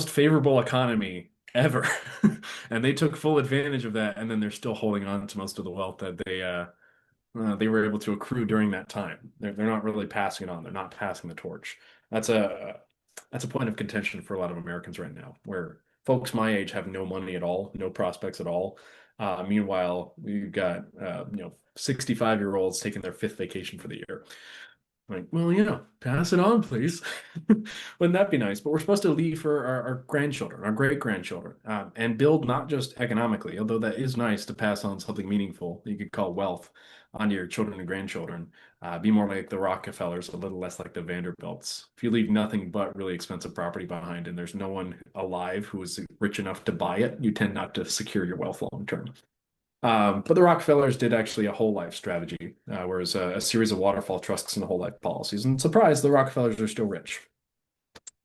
favorable economy ever. And they took full advantage of that, and then they're still holding on to most of the wealth that they were able to accrue during that time. They're not really passing it on. They're not passing the torch. That's a that's a point of contention for a lot of Americans right now, where folks my age have no money at all, no prospects at all. Meanwhile, we've got 65-year-olds taking their fifth vacation for the year. Like, well, pass it on, please. Wouldn't that be nice? But we're supposed to leave for our grandchildren, our great grandchildren, and build not just economically, although that is nice to pass on something meaningful that you could call wealth onto your children and grandchildren. Be more like the Rockefellers, a little less like the Vanderbilts. If you leave nothing but really expensive property behind and there's no one alive who is rich enough to buy it, you tend not to secure your wealth long term. But the Rockefellers did actually a whole life strategy, whereas a series of waterfall trusts and whole life policies. And surprise, the Rockefellers are still rich.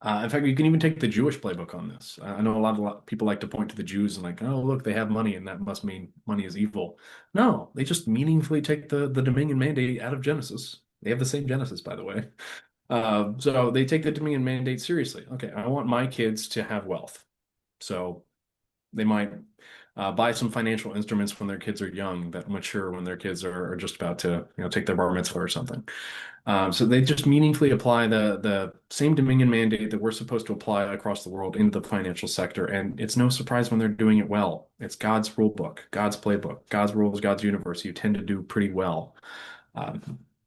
In fact, you can even take the Jewish playbook on this. I know a lot of people like to point to the Jews and like, oh, look, they have money and that must mean money is evil. No, they just meaningfully take the Dominion mandate out of Genesis. They have the same Genesis, by the way. So they take the Dominion mandate seriously. Okay, I want my kids to have wealth. So they might buy some financial instruments when their kids are young that mature when their kids are just about to, take their bar mitzvah or something. So they just meaningfully apply the same Dominion mandate that we're supposed to apply across the world into the financial sector. And it's no surprise when they're doing it well. It's God's rule book, God's playbook, God's rules, God's universe. You tend to do pretty well.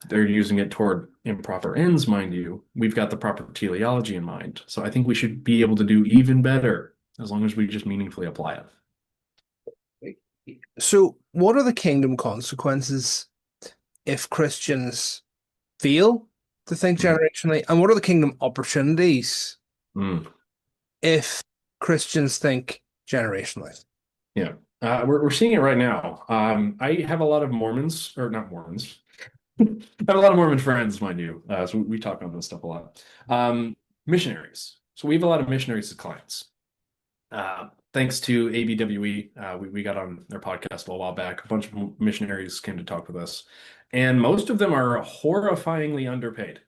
They're using it toward improper ends, mind you. We've got the proper teleology in mind. So I think we should be able to do even better as long as we just meaningfully apply it. So, what are the kingdom consequences if Christians fail to think Mm. generationally? And what are the kingdom opportunities Mm. if Christians think generationally? Yeah. We're seeing it right now. I have a lot of Mormons, or not Mormons. I have a lot of Mormon friends, mind you. So we talk on this stuff a lot. Missionaries. So we have a lot of missionaries as clients. Thanks to ABWE, we got on their podcast a little while back. A bunch of missionaries came to talk with us, and most of them are horrifyingly underpaid.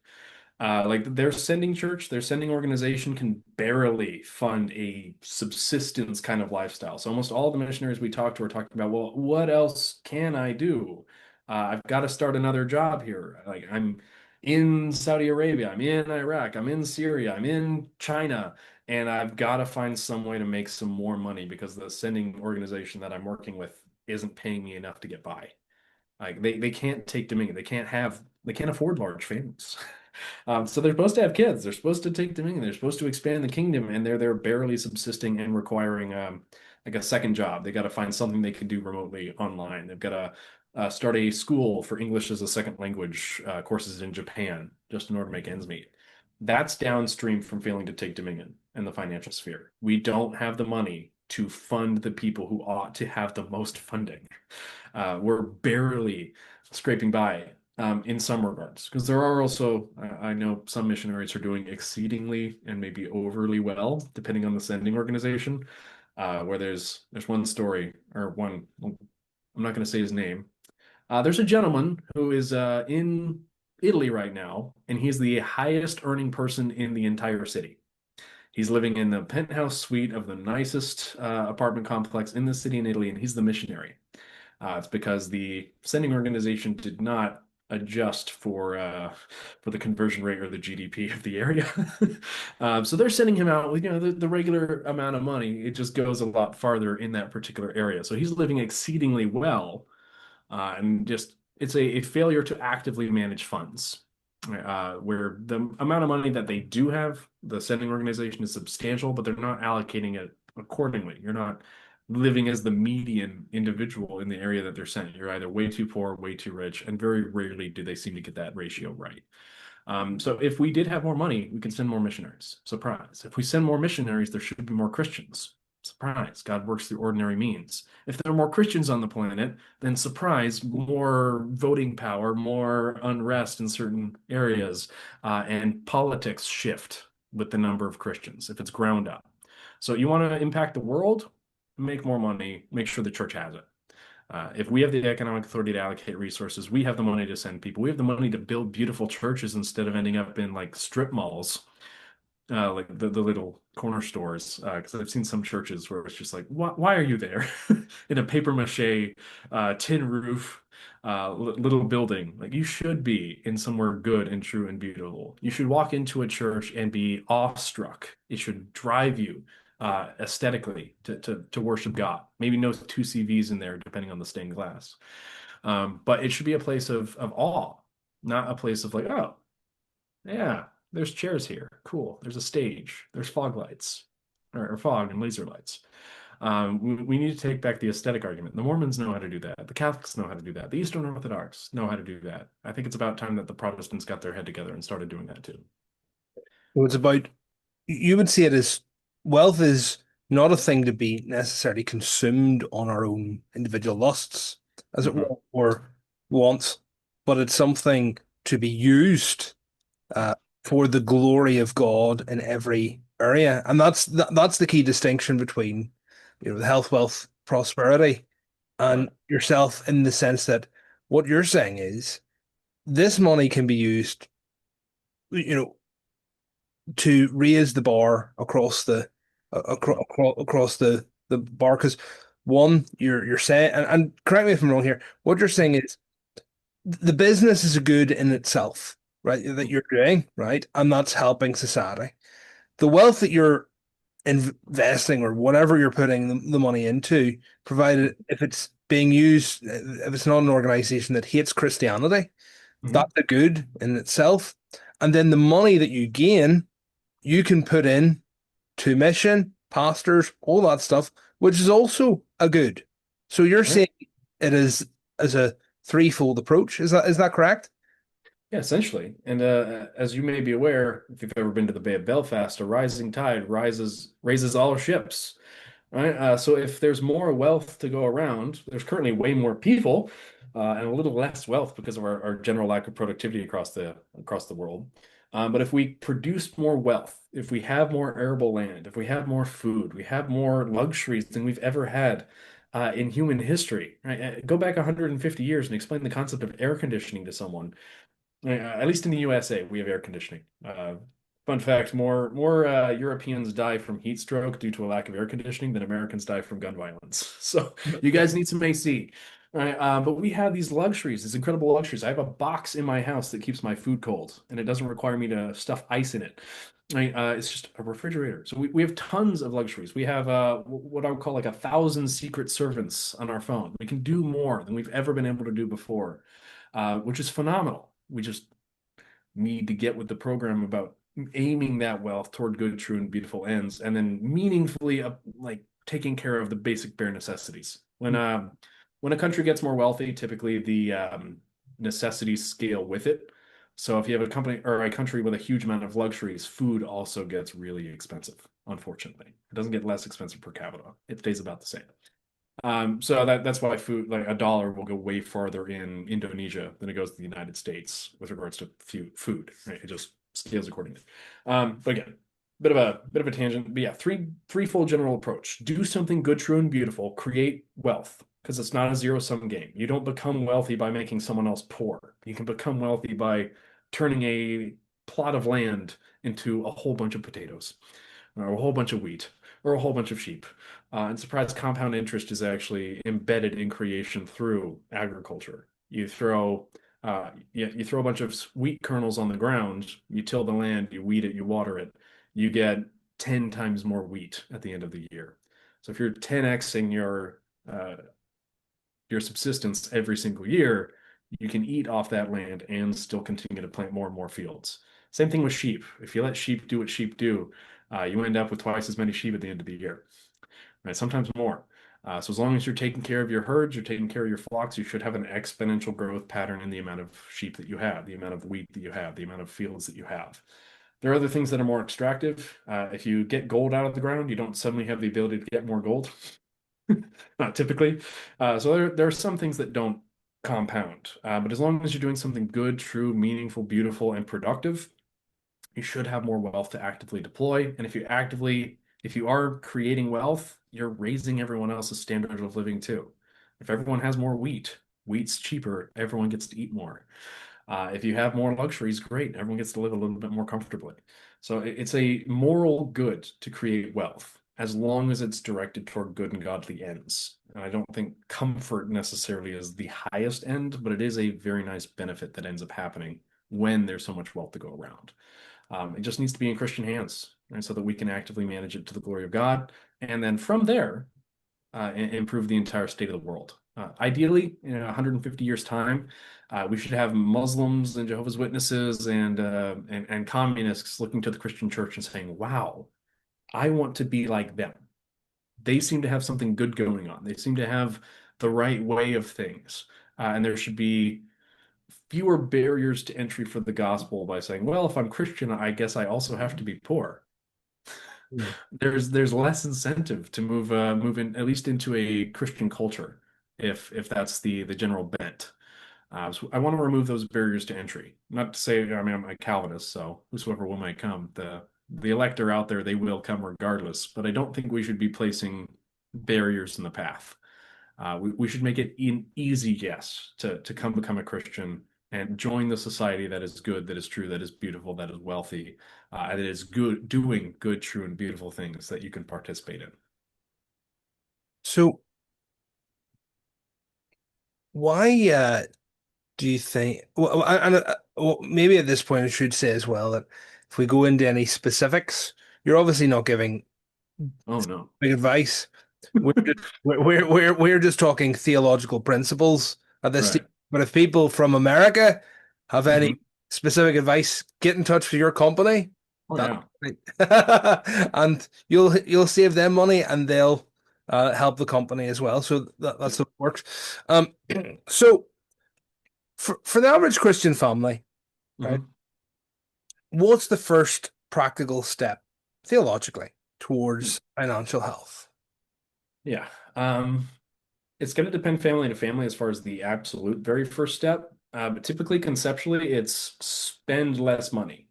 Like their sending church, their sending organization can barely fund a subsistence kind of lifestyle. So almost all the missionaries we talked to are talking about, well, what else can I do? I've got to start another job here. Like I'm in Saudi Arabia, I'm in Iraq, I'm in Syria, I'm in China, and I've got to find some way to make some more money because the sending organization that I'm working with isn't paying me enough to get by. Like they can't take Dominion. They can't afford large families. So they're supposed to have kids. They're supposed to take Dominion. They're supposed to expand the kingdom, and they're barely subsisting and requiring like a second job. They got to find something they can do remotely online. They've got to start a school for English as a second language courses in Japan just in order to make ends meet. That's downstream from failing to take Dominion in the financial sphere. We don't have the money to fund the people who ought to have the most funding. We're barely scraping by in some regards, because there are also, I know some missionaries are doing exceedingly and maybe overly well, depending on the sending organization. Where there's one story or one, I'm not going to say his name. There's a gentleman who is in Italy right now, and he's the highest earning person in the entire city. He's living in the penthouse suite of the nicest apartment complex in the city in Italy, and he's the missionary. It's because the sending organization did not adjust for the conversion rate or the GDP of the area. So they're sending him out with the regular amount of money. It just goes a lot farther in that particular area. So he's living exceedingly well, and just it's a failure to actively manage funds. Where the amount of money that they do have, the sending organization is substantial, but they're not allocating it accordingly. You're not living as the median individual in the area that they're sending. You're either way too poor, way too rich, and very rarely do they seem to get that ratio right. So if we did have more money, we could send more missionaries. Surprise. If we send more missionaries, there should be more Christians. Surprise. God works through ordinary means. If there are more Christians on the planet, then surprise, more voting power, more unrest in certain areas, and politics shift with the number of Christians if it's ground up. So you want to impact the world, make more money, make sure the church has it. If we have the economic authority to allocate resources, we have the money to send people. We have the money to build beautiful churches instead of ending up in like strip malls. like the little corner stores, because I've seen some churches where it's just like, why are you there in a paper mache tin roof little building? Like you should be in somewhere good and true and beautiful. You should walk into a church and be awestruck. It should drive you aesthetically to worship God. Maybe no two CVs in there, depending on the stained glass. But it should be a place of awe, not a place of like, oh. Yeah, there's chairs here. Cool. There's a stage. There's fog lights or fog and laser lights. We need to take back the aesthetic argument. The Mormons know how to do that. The Catholics know how to do that. The Eastern Orthodox know how to do that. I think it's about time that the Protestants got their head together and started doing that too. So it's about, you would see it as wealth is not a thing to be necessarily consumed on our own individual lusts, as it Hmm. were, or wants, but it's something to be used uh, for the glory of God in every area. And that's the key distinction between, the health, wealth, prosperity, and Right. yourself, in the sense that what you're saying is this money can be used, you know, to raise the bar across Mhm. across the bar. Because one, you're saying, and correct me if I'm wrong here, what you're saying is the business is a good in itself, right? That you're doing, right? And that's helping society. The wealth that you're investing or whatever you're putting the money into, provided if it's being used, if it's not an organization that hates Christianity, Mhm. that's a good in itself. And then the money that you gain, you can put in to mission, pastors, all that stuff, which is also a good. So you're Right. saying it is as a threefold approach. Is that correct? Yeah, essentially. And as you may be aware, if you've ever been to the Bay of Belfast, a rising tide raises all ships. Right. So if there's more wealth to go around, there's currently way more people and a little less wealth because of our general lack of productivity across the world. But if we produce more wealth, if we have more arable land, if we have more food, we have more luxuries than we've ever had in human history. Right? Go back 150 years and explain the concept of air conditioning to someone. At least in the USA, we have air conditioning. Fun fact, more Europeans die from heat stroke due to a lack of air conditioning than Americans die from gun violence. So you guys need some AC. Right? But we have these luxuries, these incredible luxuries. I have a box in my house that keeps my food cold, and it doesn't require me to stuff ice in it. Right? It's just a refrigerator. So we have tons of luxuries. We have what I would call like 1,000 secret servants on our phone. We can do more than we've ever been able to do before, which is phenomenal. We just need to get with the program about aiming that wealth toward good, true, and beautiful ends, and then meaningfully like taking care of the basic bare necessities. When a country gets more wealthy, typically the necessities scale with it. So if you have a company or a country with a huge amount of luxuries, food also gets really expensive. Unfortunately, it doesn't get less expensive per capita; it stays about the same. So that's why food, like a dollar, will go way farther in Indonesia than it goes to the United States with regards to food. Right? It just scales accordingly. But again, bit of a tangent. But yeah, threefold general approach. Do something good, true, and beautiful. Create wealth because it's not a zero-sum game. You don't become wealthy by making someone else poor. You can become wealthy by turning a plot of land into a whole bunch of potatoes or a whole bunch of wheat or a whole bunch of sheep. And surprise compound interest is actually embedded in creation through agriculture. You throw a bunch of wheat kernels on the ground, you till the land, you weed it, you water it, you get 10 times more wheat at the end of the year. So if you're 10xing your subsistence every single year, you can eat off that land and still continue to plant more and more fields. Same thing with sheep. If you let sheep do what sheep do, you end up with twice as many sheep at the end of the year, right? Sometimes more. So as long as you're taking care of your herds, you're taking care of your flocks, you should have an exponential growth pattern in the amount of sheep that you have, the amount of wheat that you have, the amount of fields that you have. There are other things that are more extractive. If you get gold out of the ground, you don't suddenly have the ability to get more gold. Not typically. So there are some things that don't compound. But as long as you're doing something good, true, meaningful, beautiful, and productive, you should have more wealth to actively deploy. And if you are creating wealth, you're raising everyone else's standard of living too. If everyone has more wheat's cheaper, everyone gets to eat more. If you have more luxuries, great. Everyone gets to live a little bit more comfortably. So it's a moral good to create wealth as long as it's directed toward good and godly ends. And I don't think comfort necessarily is the highest end, but it is a very nice benefit that ends up happening when there's so much wealth to go around. It just needs to be in Christian hands, right, so that we can actively manage it to the glory of God. And then from there, improve the entire state of the world. Ideally, in 150 years' time, we should have Muslims and Jehovah's Witnesses and communists looking to the Christian church and saying, "Wow, I want to be like them. They seem to have something good going on. They seem to have the right way of things, and there should be fewer barriers to entry for the gospel by saying, well, if I'm Christian, I guess I also have to be poor." Mm. There's less incentive to move in at least into a Christian culture if that's the general bent. So I want to remove those barriers to entry. Not to say, I mean, I'm a Calvinist, so whosoever will may come. The elect are out there; they will come regardless. But I don't think we should be placing barriers in the path. We should make it an easy yes to come become a Christian and join the society that is good, that is true, that is beautiful, that is wealthy, that is good, doing good, true, and beautiful things that you can participate in. So why do you think? Well, maybe at this point I should say as well that if we go into any specifics, you're obviously not giving Oh no. big advice. We're just talking theological principles at this stage. Right. But if people from America have any Hmm. specific advice, get in touch with your company. Oh That yeah. and you'll save them money and they'll help the company as well. So that's how it works. Um, so for the average Christian family, right, Hmm. what's the first practical step theologically towards financial health? Yeah. It's going to depend family to family as far as the absolute very first step. But typically, conceptually, it's spend less money.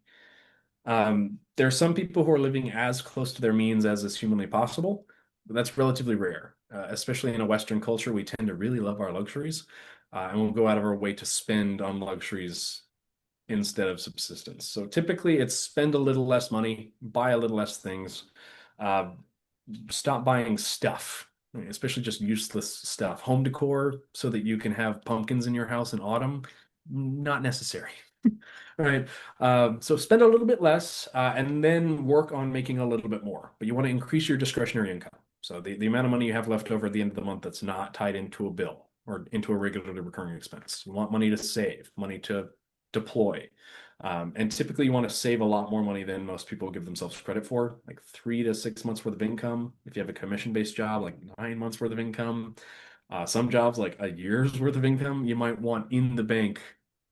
There are some people who are living as close to their means as is humanly possible, but that's relatively rare. Especially in a Western culture, we tend to really love our luxuries, and we'll go out of our way to spend on luxuries instead of subsistence. So typically, it's spend a little less money, buy a little less things, uh, stop buying stuff, especially just useless stuff. Home decor so that you can have pumpkins in your house in autumn, not necessary. Right. So spend a little bit less and then work on making a little bit more. But you want to increase your discretionary income. So the amount of money you have left over at the end of the month that's not tied into a bill or into a regularly recurring expense. You want money to save, money to deploy. And typically you want to save a lot more money than most people give themselves credit for, like 3 to 6 months worth of income. If you have a commission-based job, like 9 months worth of income. Some jobs, like a year's worth of income, you might want in the bank,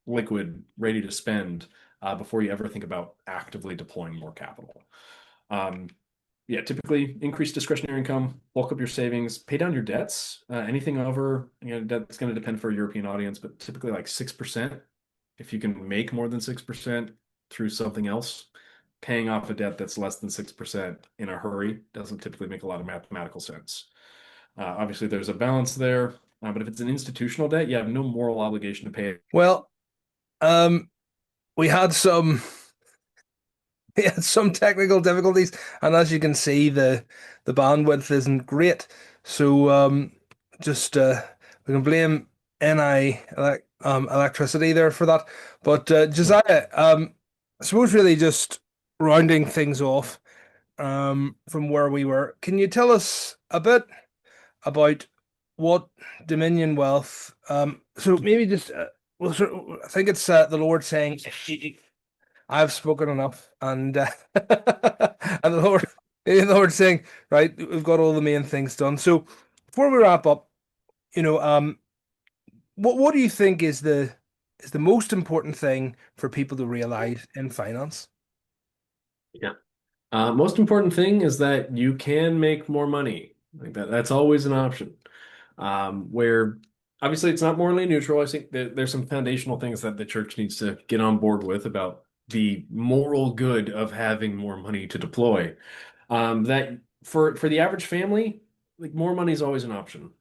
liquid, ready to spend before you ever think about actively deploying more capital. Um, yeah, typically increase discretionary income, bulk up your savings, pay down your debts. Anything over, that's going to depend for a European audience, but typically like 6%. If you can make more than 6% through something else, paying off a debt that's less than 6% in a hurry doesn't typically make a lot of mathematical sense. Obviously, there's a balance there, but if it's an institutional debt, you have no moral obligation to pay it. Well, um, we had some we had some technical difficulties, and as you can see, the bandwidth isn't great. So just we can blame electricity there for that. But Josiah, I suppose really just rounding things off from where we were. Can you tell us a bit about what Dominion Wealth? So maybe just well, I think it's the Lord saying, "I've spoken enough," and and the Lord saying, "Right, we've got all the main things done." So before we wrap up, what do you think is the most important thing for people to realize in finance? Yeah. Most important thing is that you can make more money. Like that's always an option. Where obviously it's not morally neutral. I think there's some foundational things that the church needs to get on board with about the moral good of having more money to deploy. That for the average family, like more money is always an option.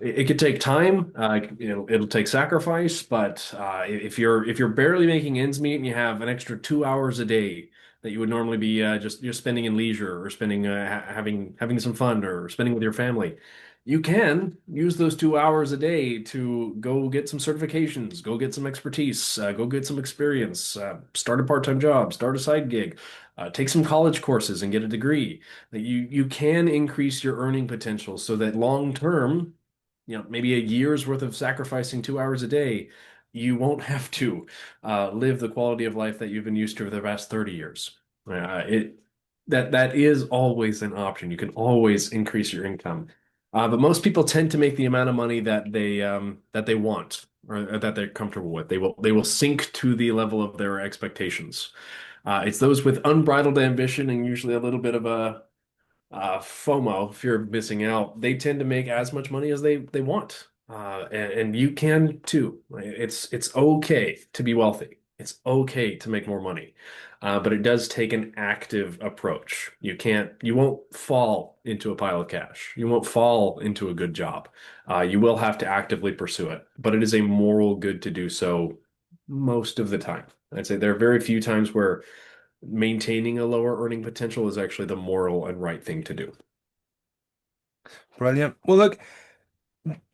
It could take time. It'll take sacrifice, but if you're barely making ends meet and you have an extra 2 hours a day that you would normally be just you're spending in leisure or spending having some fun or spending with your family, you can use those 2 hours a day to go get some certifications, go get some expertise, go get some experience, start a part-time job, start a side gig, take some college courses and get a degree. That you can increase your earning potential so that long term, maybe a year's worth of sacrificing 2 hours a day, you won't have to live the quality of life that you've been used to for the past 30 years. It that is always an option. You can always increase your income. But most people tend to make the amount of money that they want or that they're comfortable with. They will sink to the level of their expectations. It's those with unbridled ambition and usually a little bit of a FOMO, fear of missing out. They tend to make as much money as they want, and you can too. It's okay to be wealthy. It's okay to make more money, but it does take an active approach. You won't fall into a pile of cash. You won't fall into a good job. You will have to actively pursue it, but it is a moral good to do so most of the time. I'd say there are very few times where maintaining a lower earning potential is actually the moral and right thing to do. Brilliant. Well, look,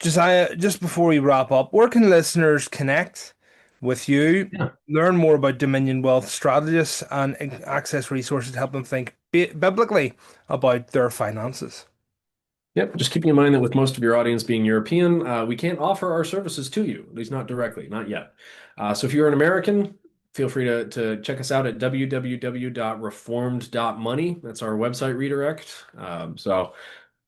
Josiah, just before we wrap up, where can listeners connect with you, Yeah. learn more about Dominion Wealth Strategists, and access resources to help them think biblically about their finances? Yep. Just keeping in mind that with most of your audience being European, we can't offer our services to you, at least not directly, not yet. So if you're an American, feel free to check us out at www.reformed.money. That's our website redirect. So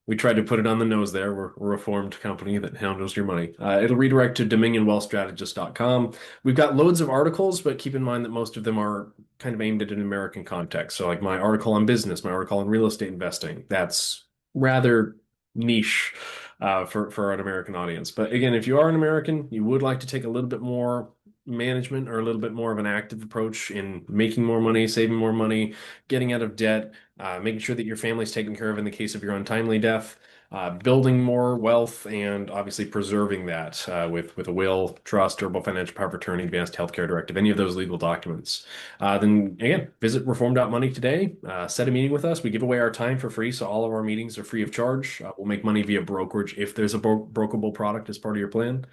we tried to put it on the nose there. We're a reformed company that handles your money. It'll redirect to dominionwealthstrategist.com. We've got loads of articles, but keep in mind that most of them are kind of aimed at an American context. So like my article on business, my article on real estate investing, that's rather niche for an American audience. But again, if you are an American, you would like to take a little bit more management or a little bit more of an active approach in making more money, saving more money, getting out of debt, making sure that your family's taken care of in the case of your untimely death, building more wealth, and obviously preserving that with a will, trust, durable financial power of attorney, advanced healthcare directive, any of those legal documents. Then again, visit reform.money today. Set a meeting with us. We give away our time for free, so all of our meetings are free of charge. We'll make money via brokerage if there's a brokerable product as part of your plan.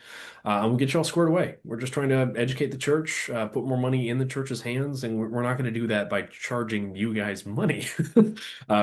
And we'll get you all squared away. We're just trying to educate the church, put more money in the church's hands, and we're not going to do that by charging you guys money.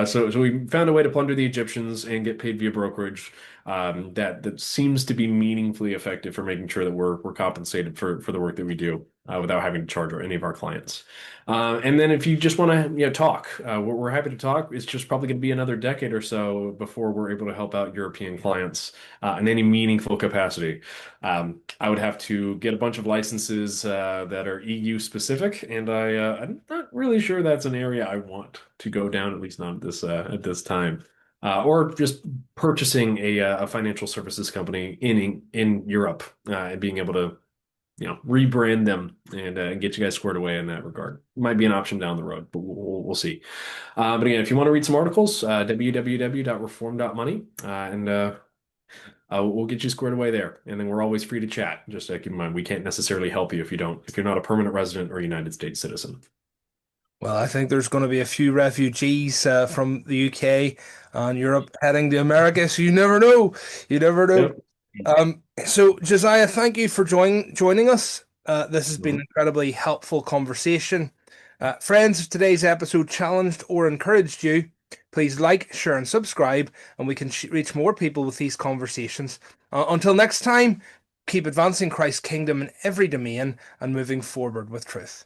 So we found a way to plunder the Egyptians and get paid via brokerage that seems to be meaningfully effective for making sure that we're compensated for the work that we do without having to charge any of our clients. And then if you just want to talk, we're happy to talk. It's just probably going to be another decade or so before we're able to help out European clients in any meaningful capacity. I would have to get a bunch of licenses that are EU specific, and I'm not really sure that's an area I want to go down, at least not at this time. Or just purchasing a financial services company in Europe and being able to rebrand them and get you guys squared away in that regard. Might be an option down the road, but we'll see. But again, if you want to read some articles, www.reform.money, and we'll get you squared away there. And then we're always free to chat. Just keep in mind, we can't necessarily help you if you're not a permanent resident or United States citizen. Well, I think there's going to be a few refugees from the UK and Europe heading to America, so you never know. You never know. Yep. So, Josiah, thank you for joining us. This has been an incredibly helpful conversation. Friends, if today's episode challenged or encouraged you, please like, share, and subscribe, and we can reach more people with these conversations. Until next time, keep advancing Christ's kingdom in every domain and moving forward with truth.